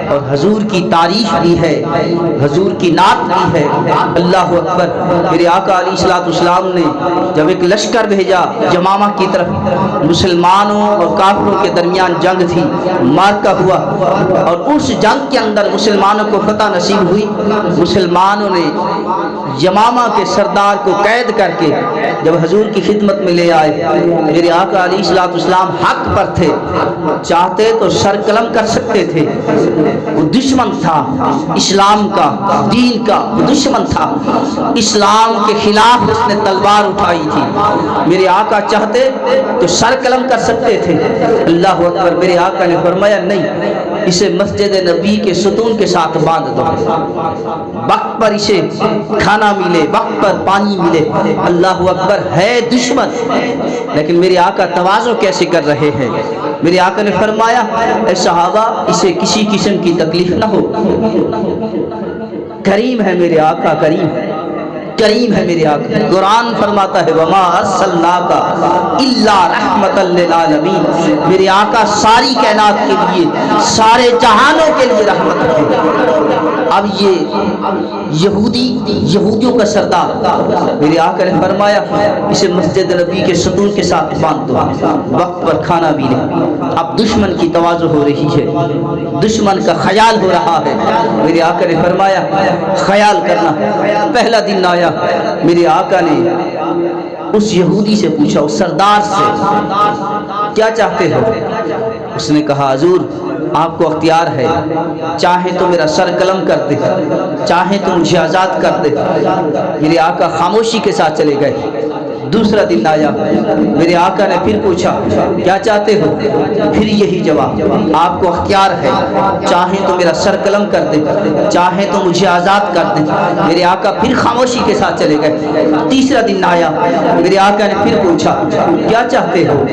[SPEAKER 1] اور حضور کی تعریف بھی ہے، حضور کی نعت بھی ہے۔ اللہ اکبر۔ میرے آقا علیہ الصلوۃ والسلام نے جب ایک لشکر بھیجا یمامہ کی طرف، مسلمانوں اور کافروں کے درمیان جنگ تھی، مارکا ہوا، اور اس جنگ کے اندر مسلمانوں کو فتح نصیب ہوئی۔ مسلمانوں نے یمامہ کے سردار کو قید کر کے جب حضور کی خدمت میں لے آئے، میرے آقا علیہ الصلوۃ والسلام حق پر تھے، چاہتے تو سر قلم کر سکتے تھے، وہ دشمن تھا اسلام کا، دین کا دشمن تھا، اسلام کے خلاف اس نے تلوار اٹھائی تھی۔ میرے آقا چاہتے تو سر قلم کر سکتے تھے۔ اللہ اکبر۔ میرے آقا نے فرمایا نہیں، اسے مسجد نبی کے ستون کے ساتھ باندھ دو، وقت پر اسے کھانا ملے، وقت پر پانی ملے۔ اللہ اکبر۔ ہے دشمن، لیکن میرے آقا تواضع کیسے کر رہے ہیں؟ میرے آقا نے فرمایا اے صحابہ، اسے کسی قسم کی تکلیف نہ ہو، کریم ہے میرے آقا، کریم ہے، کریم ہے میرے آقا۔ قرآن فرماتا ہے وما ارسلناک الا رحمۃ للعالمین، میرے آقا ساری کائنات کے لیے، سارے جہانوں کے لیے رحمت ہے۔ اب یہ یہودیوں کا سردار میرے آقا نے فرمایا اسے مسجد نبی کے ستون کے ساتھ باندھ دو، وقت پر کھانا بھی لے۔ اب دشمن کی تواضع ہو رہی ہے، دشمن کا خیال ہو رہا ہے۔ میرے آقا نے فرمایا خیال کرنا۔ پہلا دن آیا، میرے آقا نے اس یہودی سے پوچھا، اس سردار سے، کیا چاہتے ہو؟ اس نے کہا حضور آپ کو اختیار ہے، چاہے تو میرا سر قلم کر دے، چاہے تو مجھے آزاد کر دے۔ میرے آقا خاموشی کے ساتھ چلے گئے۔ دوسرا دن آیا، میرے آقا نے پھر پوچھا کیا چاہتے ہو؟ پھر یہی جواب، آپ کو اختیار ہے، چاہے تو میرا سر قلم کر دے، چاہے تو مجھے آزاد کر دے۔ میرے آقا پھر خاموشی کے ساتھ چلے گئے۔ تیسرا دن آیا، میرے آقا نے پھر پوچھا کیا چاہتے ہو؟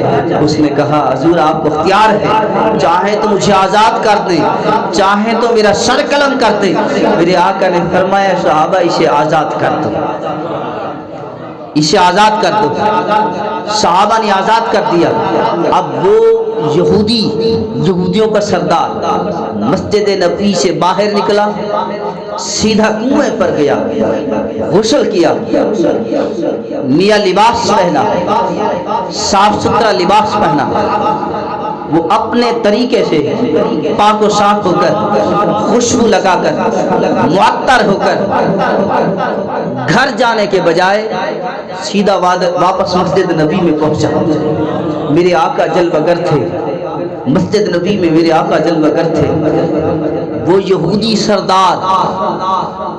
[SPEAKER 1] اس نے کہا حضور آپ کو اختیار ہے، چاہے تو مجھے آزاد کر دے، چاہے تو میرا سر قلم کر دے۔ میرے آقا نے فرمایا صحابہ اسے آزاد کر دو، اسے آزاد کر دو۔ صحابہ نے آزاد کر دیا۔ اب وہ یہودیوں کا سردار مسجد نبی سے باہر نکلا، سیدھا کنویں پر گیا، غسل کیا، نیا لباس پہنا، صاف ستھرا لباس پہنا۔ وہ اپنے طریقے سے پاک و صاف ہو کر، خوشبو لگا کر، معطر ہو کر گھر جانے کے بجائے سیدھا واپس مسجد نبی میں پہنچا۔ میرے آقا جلوہ گر تھے، مسجد نبی میں میرے آقا جلوہ گر تھے۔ وہ یہودی سردار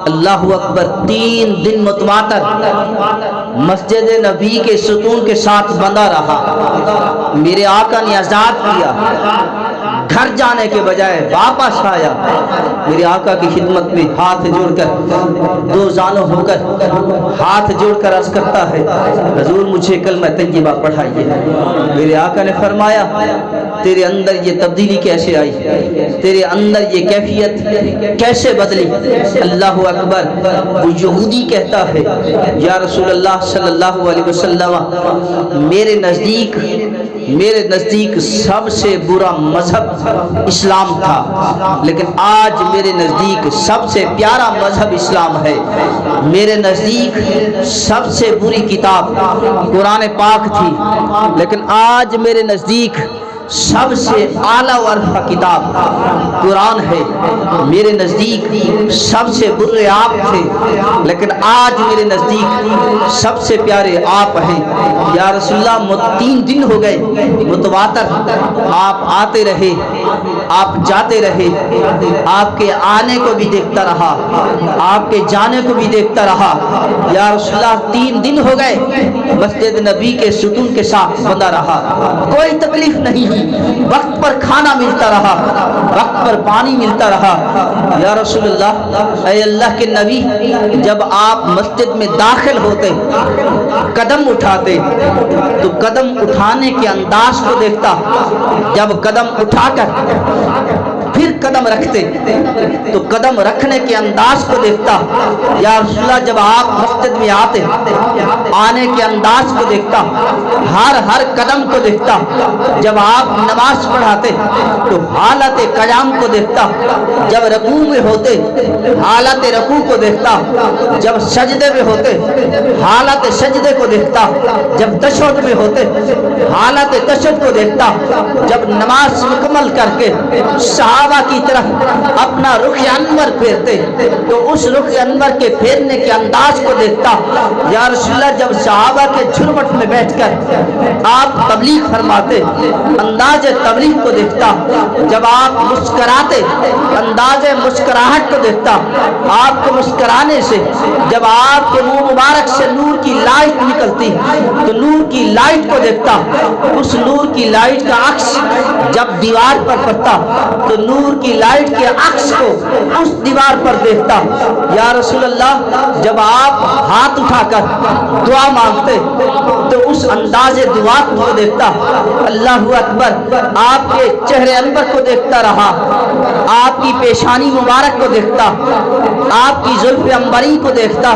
[SPEAKER 1] اللہ اکبر 3 دن متواتر مسجد نبی کے ستون کے ساتھ بندہ رہا۔ میرے آقا نے آزاد کیا، گھر جانے کے بجائے واپس آیا۔ میرے آقا کی خدمت میں ہاتھ جوڑ کر، دو زانوں ہو کر ہاتھ جوڑ کر عرض کرتا ہے حضور مجھے کلمہ طیبہ پڑھائیے۔ میرے آقا نے فرمایا تیرے اندر یہ تبدیلی کیسے آئی، تیرے اندر یہ کیفیت کیسے بدلی؟ اللہ اکبر۔ وہ یہودی کہتا ہے یا رسول اللہ صلی اللہ علیہ وسلم میرے نزدیک سب سے برا مذہب اسلام تھا، لیکن آج میرے نزدیک سب سے پیارا مذہب اسلام ہے۔ میرے نزدیک سب سے بری کتاب قرآن پاک تھی، لیکن آج میرے نزدیک سب سے اعلیٰ و ارفع کتاب قرآن ہے۔ میرے نزدیک سب سے برے آپ تھے، لیکن آج میرے نزدیک سب سے پیارے آپ ہیں۔ یا رسول اللہ 3 دن ہو گئے متواتر آپ آتے رہے، آپ جاتے رہے، آپ کے آنے کو بھی دیکھتا رہا، آپ کے جانے کو بھی دیکھتا رہا۔ یا رسول اللہ 3 دن ہو گئے مسجد نبی کے ستون کے ساتھ بندہ رہا، کوئی تکلیف نہیں، وقت پر کھانا ملتا رہا، وقت پر پانی ملتا رہا۔ یا رسول اللہ، اے اللہ کے نبی، جب آپ مسجد میں داخل ہوتے، قدم اٹھاتے تو قدم اٹھانے کے انداز کو دیکھتا، جب قدم اٹھا کر پھر پھر قدم رکھتے تو قدم رکھنے کے انداز کو دیکھتا، یا رسول اللہ جب آپ مسجد میں آتے آنے کے انداز کو دیکھتا، ہر قدم کو دیکھتا، جب آپ نماز پڑھاتے تو حالت قیام کو دیکھتا، جب رکوع میں ہوتے حالت رکوع کو دیکھتا، جب سجدے میں ہوتے حالت سجدے کو دیکھتا، جب تشہد میں ہوتے حالت تشہد کو دیکھتا، جب نماز مکمل کر کے صحابہ کی طرف اپنا رخ انور پھیرتے تو اس رخ انور کے پھیرنے کے انداز کو دیکھتا۔ یا رسول اللہ جب صحابہ کے جھرمٹ میں بیٹھ کر آپ تبلیغ فرماتے انداز تبلیغ کو دیکھتا، جب آپ مسکراتے انداز مسکراہٹ کو دیکھتا، آپ کے مسکرانے سے جب آپ کے منہ مبارک سے نور کی لائٹ نکلتی تو نور کی لائٹ کو دیکھتا، اس نور کی لائٹ کا عکس جب دیوار پر پڑتا تو نور کی لائٹ کے عکس کو اس دیوار پر دیکھتا۔ یا رسول اللہ جب آپ ہاتھ اٹھا کر دعا مانگتے تو اس انداز دعا کو دیکھتا۔ اللہ اکبر، آپ کے چہرے انور کو دیکھتا رہا، آپ کی پیشانی مبارک کو دیکھتا، آپ کی زلف عنبری کو دیکھتا،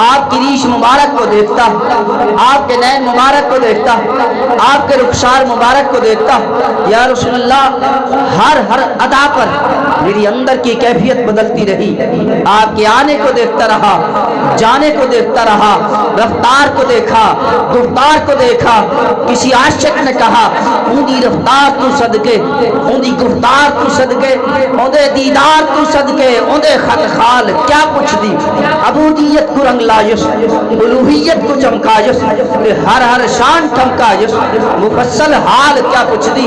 [SPEAKER 1] آپ کی ریش مبارک کو دیکھتا، آپ کے نین مبارک کو دیکھتا، آپ کے رخسار مبارک کو دیکھتا۔ یا رسول اللہ ہر ادا پر میری اندر کی کیفیت بدلتی رہی، آپ کے آنے کو دیکھتا رہا، جانے کو دیکھتا رہا، رفتار کو دیکھا، گفتار کو دیکھا۔ کسی عاشق نے کہا اونی رفتار تو صدقے، اونی گفتار تو صدقے، اونده دیدار تو صدقے، اونده خط خال کیا کچھ دی، عبودیت کو رنگ لایس، الوہیت کو چمکایس، ہر شان چمکایس، مفصل حال کیا کچھ دی،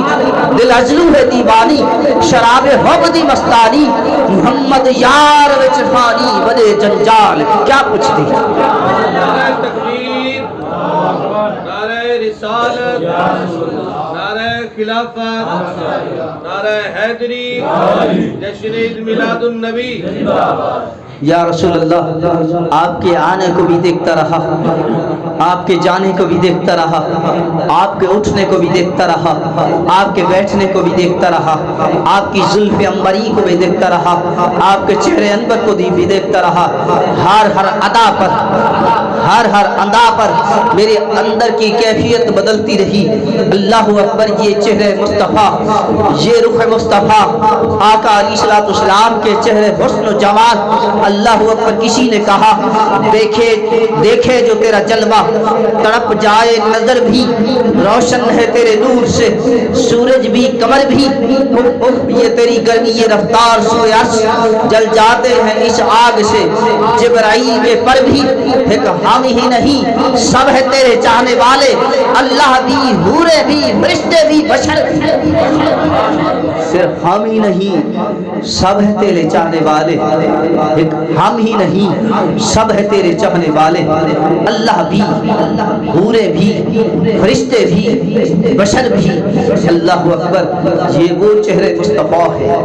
[SPEAKER 1] دل ازلو ہے دیوانی، شراب حب دی مستانی، محمد یار وچ فانی بڑے جنجال کیا کچھ دی۔
[SPEAKER 2] نعرہ تکبیر، نعرہ رسالت، نعرہ خلافت، نعرہ حیدری، جشن عید میلاد النبی۔
[SPEAKER 1] یا رسول اللہ آپ کے آنے کو بھی دیکھتا رہا، آپ کے جانے کو بھی دیکھتا رہا، آپ کے اٹھنے کو بھی دیکھتا رہا، آپ کے بیٹھنے کو بھی دیکھتا رہا، آپ کی زلف عنبری کو بھی دیکھتا رہا، آپ کے چہرے انور کو بھی دیکھتا رہا۔ ہر ادا پر میرے اندر کی کیفیت بدلتی رہی۔ اللہ اکبر، یہ چہرے مصطفیٰ، یہ رخ مصطفیٰ، آقا علیہ الصلوۃ والسلام کے چہرے حسن و جمال۔ اللہ اکبر، کسی نے کہا دیکھے جو تیرا جلوہ، تڑپ جائے نظر بھی، روشن ہے تیرے نور سے سورج بھی قمر بھی، یہ تیری گرمی یہ رفتار سوئے عرش، جل جاتے ہیں اس آگ سے جبرائیل کے پر بھی، ایک ہم ہی نہیں سب ہے تیرے چاہنے والے، اللہ بھی، حورے بھی، فرشتے بھی، بشر بھی، صرف ہم ہی نہیں سب ہے تیرے چاہنے والے، ایک ہم ہی نہیں سب ہے تیرے چاہنے والے، اللہ بھی، حورے بھی، فرشتے بھی، بشر بھی۔ اللہ اکبر، یہ وہ چہرے مصطفیٰ ہے،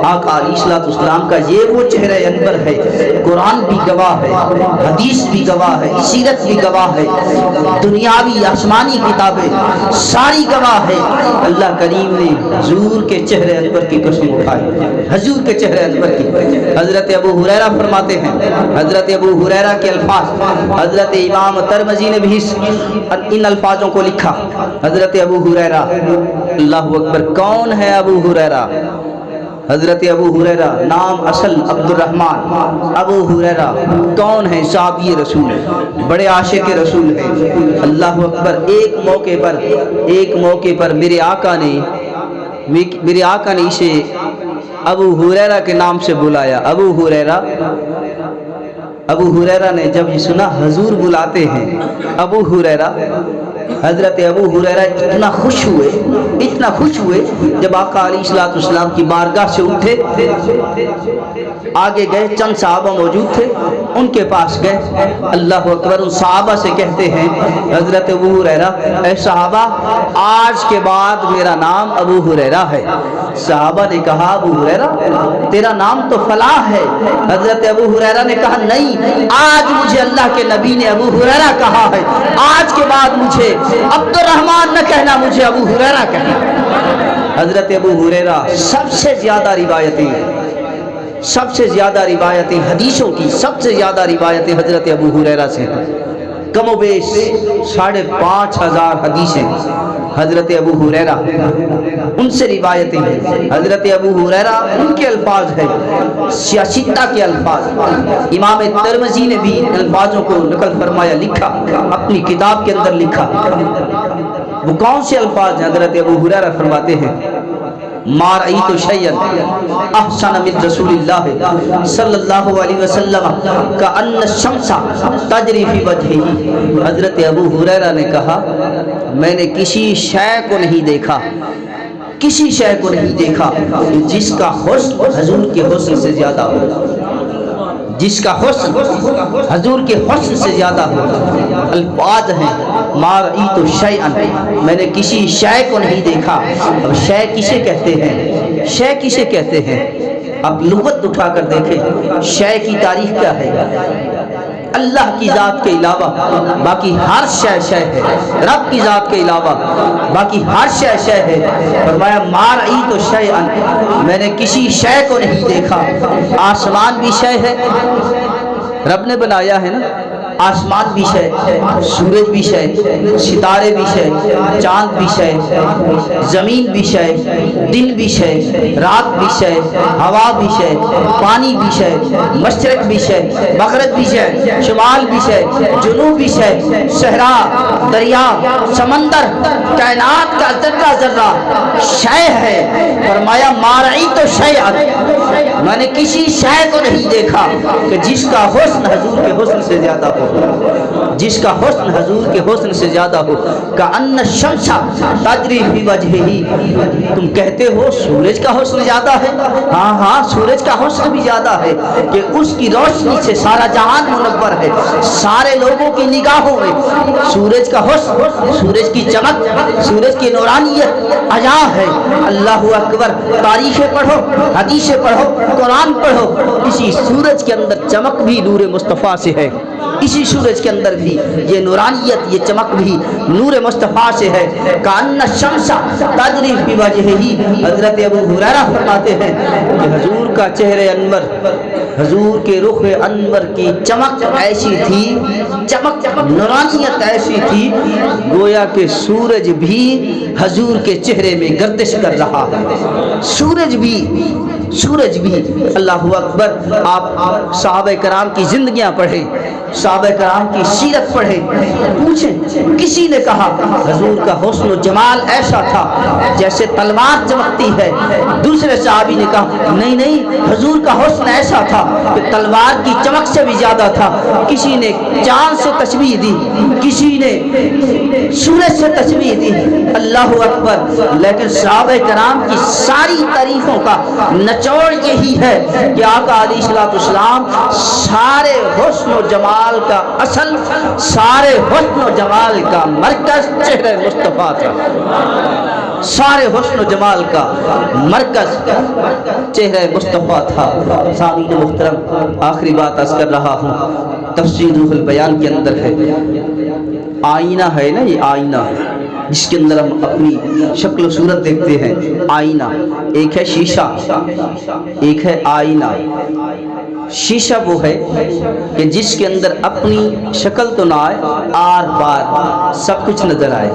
[SPEAKER 1] آقا علیہ الصلوۃ والسلام کا یہ وہ چہرہ انور ہے۔ قرآن بھی گواہ ہے، حدیث بھی گواہ ہے، سیرت بھی گواہ ہے، دنیاوی آسمانی کتابیں ساری گواہ ہے۔ اللہ کریم نے حضور کے چہرے انور کی قسم اٹھائی، حضور کے چہرے انور کی۔ حضرت ابو ہریرہ فرماتے ہیں، حضرت ابو ہریرہ کے الفاظ حضرت امام ترمذی نے بھی ان الفاظوں کو لکھا۔ حضرت ابو ہریرہ، اللہ اکبر، کون ہے ابو ہریرہ؟ حضرت ابو ہریرہ نام اصل عبد الرحمن، ابو ہریرہ کون ہے؟ صحابی رسول، بڑے عاشق رسول ہیں۔ اللہ اکبر، ایک موقع پر میرے آقا نے اسے ابو ہریرہ کے نام سے بلایا۔ ابو ہریرہ نے جب یہ سنا حضور بلاتے ہیں ابو ہریرہ، حضرت ابو ہریرہ اتنا خوش ہوئے جب آقا علیہ الصلوۃ والسلام کی بارگاہ سے اٹھے، آگے گئے، چند صحابہ موجود تھے، ان کے پاس گئے۔ اللہ اکبر، ان صحابہ سے کہتے ہیں حضرت ابو ہریرہ، اے صحابہ آج کے بعد میرا نام ابو ہریرہ ہے۔ صحابہ نے کہا ابو ہریرہ تیرا نام تو فلاں ہے۔ حضرت ابو ہریرہ نے کہا نہیں، آج مجھے اللہ کے نبی نے ابو ہریرہ کہا ہے، آج کے بعد مجھے عبد الرحمن نہ کہنا، مجھے ابو ہریرہ کہنا۔ حضرت ابو ہریرہ سب سے زیادہ روایتیں حدیثوں کی سب سے زیادہ روایتیں حضرت ابو ہریرہ سے ہیں، کم و بیش 5,500 حدیثیں حضرت ابو ہریرہ ان سے روایتیں ہیں۔ حضرت ابو ہریرہ ان کے الفاظ ہیں، سیاستہ کے الفاظ، امام ترمذی نے بھی الفاظوں کو نقل فرمایا، لکھا، اپنی کتاب کے اندر لکھا۔ وہ کون سے الفاظ ہیں؟ حضرت ابو ہریرہ فرماتے ہیں ما رأیت شیئا احسن من رسول اللہ صلی اللہ علیہ وسلم کأن الشمس تجری فی وجہہ۔ حضرت ابو ہریرہ نے کہا میں نے کسی شے کو نہیں دیکھا جس کا حسن حضور کے حسن سے زیادہ ہو، جس کا حسن حضور کے حسن سے زیادہ ہو۔ الفاظ ہیں ما رأیت شیئا، میں نے کسی شے کو نہیں دیکھا۔ اب شے کسے کہتے ہیں؟ اب لغت اٹھا کر دیکھیں، شے کی تعریف کیا ہے؟ اللہ کی ذات کے علاوہ باقی ہر شے ہے، رب کی ذات کے علاوہ باقی ہر شے ہے۔ فرمایا ما رأیت شیئا، میں نے کسی شے کو نہیں دیکھا۔ آسمان بھی شے ہے، رب نے بنایا ہے نا، آسمان بھی شے، سورج بھی شے، ستارے بھی شے، چاند بھی شے، زمین بھی شے، دن بھی شے، رات بھی شے، ہوا بھی شے، پانی بھی شے، مشرق بھی شے، مغرب بھی شے، شمال بھی شے، جنوب بھی شے، صحرا، دریا، سمندر، کائنات کا ذرہ ذرہ شے ہے۔ فرمایا ما رأیت شیئا، میں نے کسی شے کو نہیں دیکھا کہ جس کا حسن حضور کے حسن سے زیادہ ہو، جس کا حسن حضور کے حسن سے زیادہ ہو۔ کأن الشمس تجری فی وجہہ، تم کہتے ہو سورج کا حسن زیادہ ہے، ہاں سورج کا حسن بھی زیادہ ہے کہ اس کی روشنی سے سارا جہان منور ہے، سارے لوگوں کی نگاہوں میں سورج کا حسن، سورج کی چمک، سورج کی نورانیت عجا ہے۔ اللہ اکبر، تاریخیں پڑھو، حدیثیں پڑھو، قرآن پڑھو، اسی سورج کے اندر چمک بھی نور مصطفیٰ سے ہے، اسی سورج کے اندر بھی یہ نورانیت، یہ چمک بھی نور مصطفیٰ سے ہے۔ کأن الشمس تجری فی وجہہ، حضرت ابو ہریرہ فرماتے ہیں کہ حضور کا چہرے انور، حضور کے رخ انور کی چمک ایسی تھی، چمک نورانیت ایسی تھی گویا کہ سورج بھی حضور کے چہرے میں گردش کر رہا ہے، سورج بھی۔ اللہ اکبر، آپ صحابہ کرام کی زندگیاں پڑھیں، صحابہ کرام کی سیرت پڑھیں، پوچھیں، کسی نے کہا حضور کا حسن و جمال ایسا تھا جیسے تلوار چمکتی ہے، دوسرے صحابی نے کہا نہیں حضور کا حسن ایسا تھا کہ تلوار کی چمک سے بھی زیادہ تھا۔ کسی نے چاند سے تشبیہ دی، کسی نے سورج سے تشبیہ دی، اللہ اکبر۔ لیکن صحابہ کرام کی ساری تعریفوں کا نچوڑ یہی ہے کہ آقا علیہ الصلوۃ والسلام سارے حسن و جمال کا اصل، سارے حسن و جمال کا مرکز چہرہ مصطفیٰ تھا، سارے حسن و جمال کا مرکز چہرہ مصطفیٰ تھا۔ سامعین محترم، آخری بات عرض کر رہا ہوں، تفسیر روح البیان کے اندر ہے، آئینہ ہے نا، یہ آئینہ جس کے اندر ہم اپنی شکل و صورت دیکھتے ہیں، آئینہ، ایک ہے شیشہ، ایک ہے آئینہ۔ شیشہ وہ ہے کہ جس کے اندر اپنی شکل تو نہ آئے، آر پار سب کچھ نظر آئے۔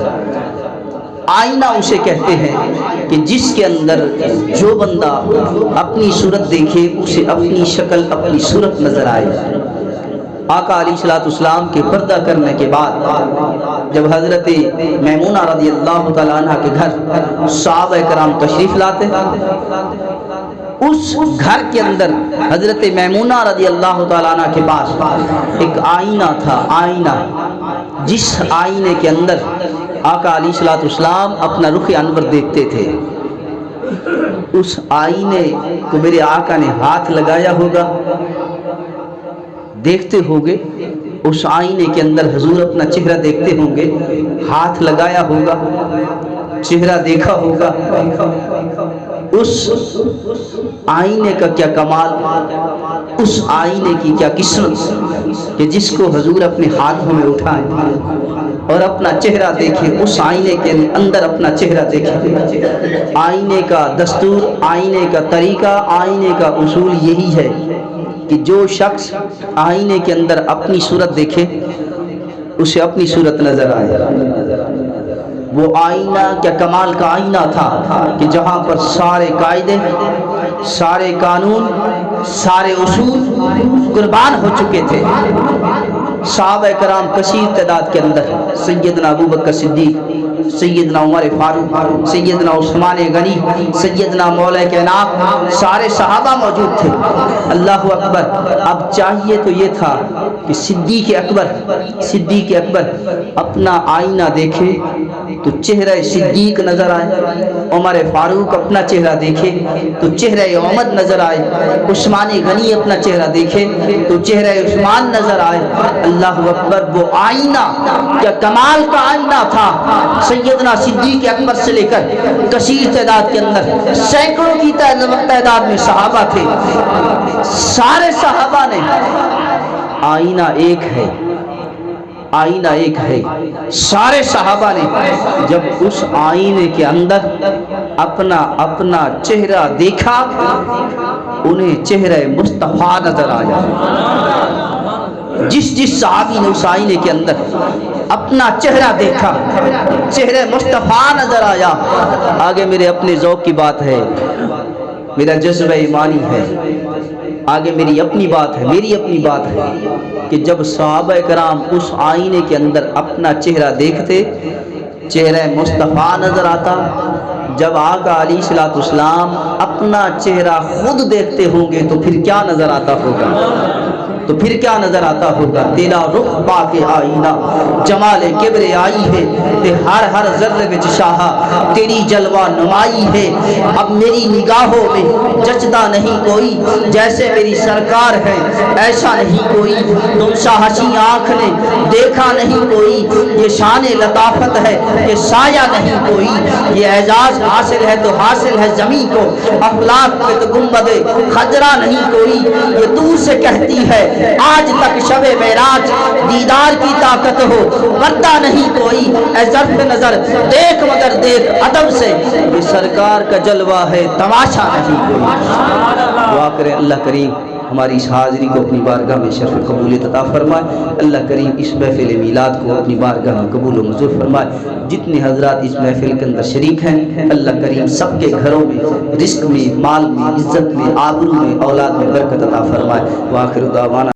[SPEAKER 1] آئینہ اسے کہتے ہیں کہ جس کے اندر جو بندہ اپنی صورت دیکھے اسے اپنی شکل، اپنی صورت نظر آئے۔ آقا علیہ الصلوۃ والسلام کے پردہ کرنے کے بعد جب حضرت میمونہ رضی اللہ تعالیٰ عنہ کے گھر صحابہ کرام تشریف لاتے، اس گھر کے اندر حضرت میمونہ رضی اللہ تعالیٰ عنہ کے پاس ایک آئینہ تھا، آئینہ، جس آئینے کے اندر آقا علیہ الصلوۃ والسلام اپنا رخ انور دیکھتے تھے۔ اس آئینے کو میرے آقا نے ہاتھ لگایا ہوگا، دیکھتے ہوگے، اس آئینے کے اندر حضور اپنا چہرہ دیکھتے ہوں گے، ہاتھ لگایا ہوگا، چہرہ دیکھا ہوگا۔ اس آئینے کا کیا کمال، اس آئینے کی کیا قسمت کہ جس کو حضور اپنے ہاتھوں میں اٹھائیں۔ اور اپنا چہرہ دیکھے، اس آئینے کے اندر اپنا چہرہ دیکھے۔ آئینے کا دستور، آئینے کا طریقہ، آئینے کا اصول یہی ہے کہ جو شخص آئینے کے اندر اپنی صورت دیکھے اسے اپنی صورت نظر آئے۔ وہ آئینہ کیا کمال کا آئینہ تھا کہ جہاں پر سارے قاعدے، سارے قانون، سارے اصول قربان ہو چکے تھے۔ صحابہ کرام کثیر تعداد کے اندر، سیدنا ابوبکر صدیق، سیدنا عمر فاروق، سیدنا عثمان غنی، سیدنا مولا کائنات، سارے صحابہ موجود تھے۔ اللہ اکبر۔ اب چاہیے تو یہ تھا کہ صدیق اکبر اپنا آئینہ دیکھے تو چہرہ صدیق نظر آئے، عمر فاروق اپنا چہرہ دیکھے تو چہرہ عمر نظر آئے، عثمان غنی اپنا چہرہ دیکھے تو چہرہ عثمان نظر آئے۔ اللہ اکبر۔ وہ آئینہ کیا کمال کا آئینہ تھا۔ سیدنا صدیق اکبر سے لے کر کثیر تعداد کے اندر سینکڑوں کی تعداد میں صحابہ تھے، سارے صحابہ نے آئینہ ایک ہے، آئینہ ایک ہے۔ سارے صحابہ نے جب اس آئینے کے اندر اپنا چہرہ دیکھا، انہیں چہرہ مصطفیٰ نظر آیا۔ جس صحابی نے اس آئینے کے اندر اپنا چہرہ دیکھا، چہرہ مصطفیٰ نظر آیا۔ آگے میرے اپنے ذوق کی بات ہے، میرا جذبہ ایمانی ہے، آگے میری اپنی بات ہے کہ جب صحابہ کرام اس آئینے کے اندر اپنا چہرہ دیکھتے، چہرہ مصطفیٰ نظر آتا۔ جب آقا علیہ الصلوۃ والسلام اپنا چہرہ خود دیکھتے ہوں گے تو پھر کیا نظر آتا ہوگا؟ تیرا رخ پاک آئینہ جمال کبر آئی ہے، تے ہر ذرے وچ شاہا تیری جلوہ نمائی ہے۔ اب میری نگاہوں میں جچتا نہیں کوئی، جیسے میری سرکار ہے ایسا نہیں کوئی۔ تم شاہشی آنکھ نے دیکھا نہیں کوئی، یہ شان لطافت ہے کہ سایہ نہیں کوئی۔ یہ اعزاز حاصل ہے تو حاصل ہے زمین کو، افلاک پہ تو گنبد خضرا نہیں کوئی۔ یہ دور سے کہتی ہے آج تک شب معراج، دیدار کی طاقت ہو پردہ نہیں کوئی۔ اے ظرف نظر دیکھ مگر دیکھ ادب سے، یہ سرکار کا جلوہ ہے تماشا نہیں کوئی۔ دعا کریں اللہ کریم ہماری اس حاضری کو اپنی بارگاہ میں شرف قبولیت عطا فرمائے۔ اللہ کریم اس محفل میلاد کو اپنی بارگاہ میں قبول و منظور فرمائے۔ جتنے حضرات اس محفل کے اندر شریک ہیں، اللہ کریم سب کے گھروں میں، رزق میں، مال میں، عزت میں، آبرو میں، اولاد میں برکت عطا فرمائے۔ وآخر دعوانا